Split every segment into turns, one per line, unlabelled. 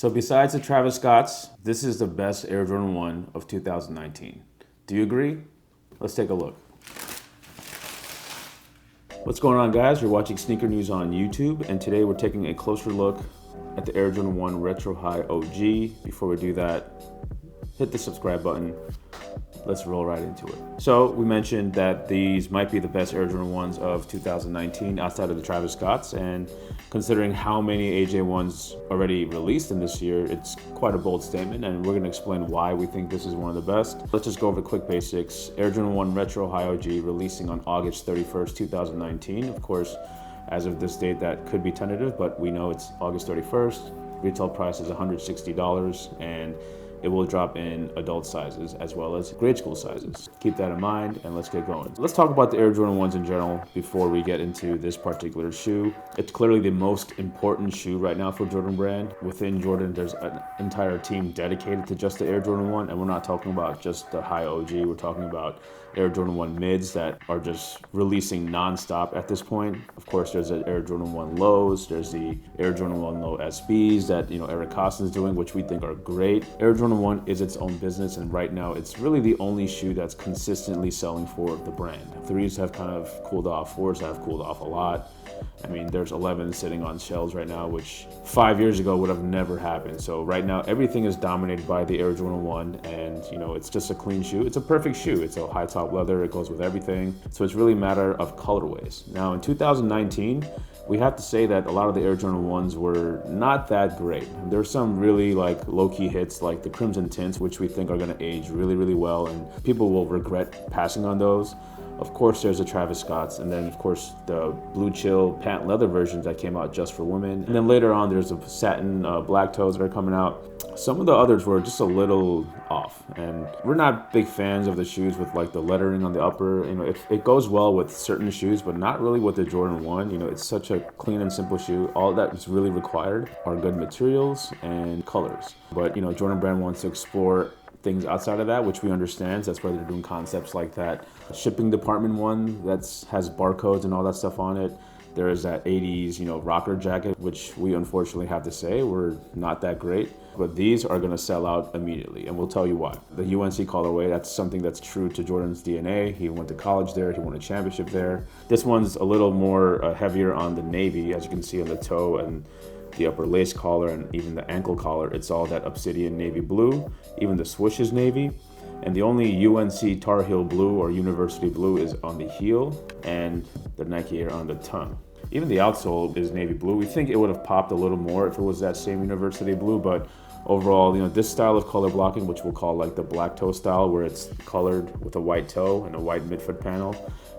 So besides the Travis Scotts, this is the best Air Jordan 1 of 2019. Do you agree? Let's take a look. What's going on, guys? You're watching Sneaker News on YouTube, and today we're taking a closer look at the Air Jordan 1 Retro High OG. Before we do that, hit the subscribe button. Let's roll right into it. So we mentioned that these might be the best Air Jordan 1s of 2019 outside of the Travis Scotts, and considering how many AJ1s already released in this year, it's quite a bold statement, and we're going to explain why we think this is one of the best. Let's just go over the quick basics. Air Jordan 1 Retro High OG releasing on August 31st, 2019. Of course, as of this date, that could be tentative, but we know it's August 31st. Retail price is $160, and it will drop in adult sizes as well as grade school sizes. Keep that in mind, and let's get going. Let's talk about the Air Jordan 1s in general before we get into this particular shoe. It's clearly the most important shoe right now for Jordan Brand. Within Jordan, there's an entire team dedicated to just the Air Jordan 1, and we're not talking about just the high OG. We're talking about Air Jordan 1 mids that are just releasing non-stop at this point. Of course, there's the Air Jordan 1 lows. There's the Air Jordan 1 low SBs that Eric Koston's doing, which we think are great. Air Jordan 1 is its own business, and right now it's really the only shoe that's consistently selling for the brand. Threes have kind of cooled off, fours have cooled off a lot. I mean, there's 11 sitting on shelves right now, which 5 years ago would have never happened. So right now, everything is dominated by the Air Jordan 1, and it's just a clean shoe. It's a perfect shoe. It's a high top leather. It goes with everything. So it's really a matter of colorways. Now in 2019, we have to say that a lot of the Air Jordan 1s were not that great. There's some really low-key hits like the Crimson Tints, which we think are going to age really, really well, and people will regret passing on those. Of course, there's the Travis Scotts, and then of course the Blue Chill pant leather versions that came out just for women. And then later on, there's the satin black toes that are coming out. Some of the others were just a little off, and we're not big fans of the shoes with the lettering on the upper. It goes well with certain shoes, but not really with the Jordan 1. It's such a clean and simple shoe. All that is really required are good materials and colors. But Jordan Brand wants to explore things outside of that, which we understand. That's why they're doing concepts like that shipping department one that has barcodes and all that stuff on it. There is that 80s, rocker jacket, which we unfortunately have to say were not that great. But these are going to sell out immediately, and we'll tell you why. The UNC colorway, that's something that's true to Jordan's DNA. He went to college there. He won a championship there. This one's a little more heavier on the navy, as you can see on the toe and the upper lace collar and even the ankle collar. It's all that obsidian navy blue. Even the swoosh is navy. And the only UNC Tar Heel blue or University blue is on the heel, and the Nike Air on the tongue. Even the outsole is navy blue. We think it would have popped a little more if it was that same University blue, but overall, this style of color blocking, which we'll call the black toe style, where it's colored with a white toe and a white midfoot panel,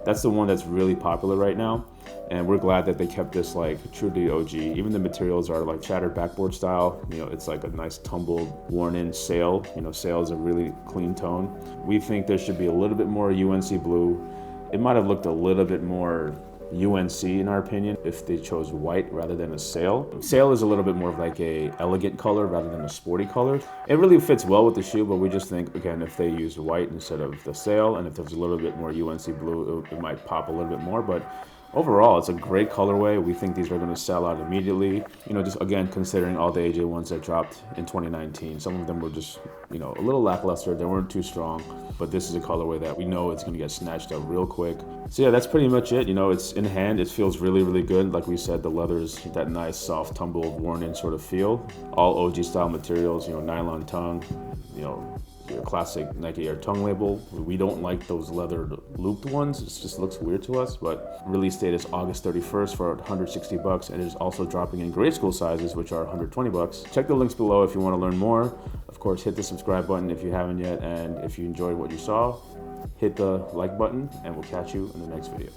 that's the one that's really popular right now. And we're glad that they kept this true to the OG. Even the materials are shattered backboard style. It's a nice tumbled, worn in sail. Sail is a really clean tone. We think there should be a little bit more UNC blue. It might have looked a little bit more UNC in our opinion if they chose white rather than a sail. Sail is a little bit more of a elegant color rather than a sporty color. It really fits well with the shoe, but we just think, again, if they used white instead of the sail, and if there's a little bit more UNC blue, it might pop a little bit more. But overall, it's a great colorway. We think these are going to sell out immediately. Just again, considering all the AJ1s that dropped in 2019, some of them were just, a little lackluster. They weren't too strong, but this is a colorway that we know it's going to get snatched up real quick. So yeah, that's pretty much it. It's in hand. It feels really, really good. Like we said, the leather is that nice, soft, tumbled, worn-in sort of feel. All OG style materials, nylon tongue, your classic Nike Air tongue label. We don't like those leather looped ones. It just looks weird to us, but release date is August 31st for $160, and it is also dropping in grade school sizes, which are $120. Check the links below if you want to learn more. Of course, hit the subscribe button if you haven't yet, and if you enjoyed what you saw, hit the like button, and we'll catch you in the next video.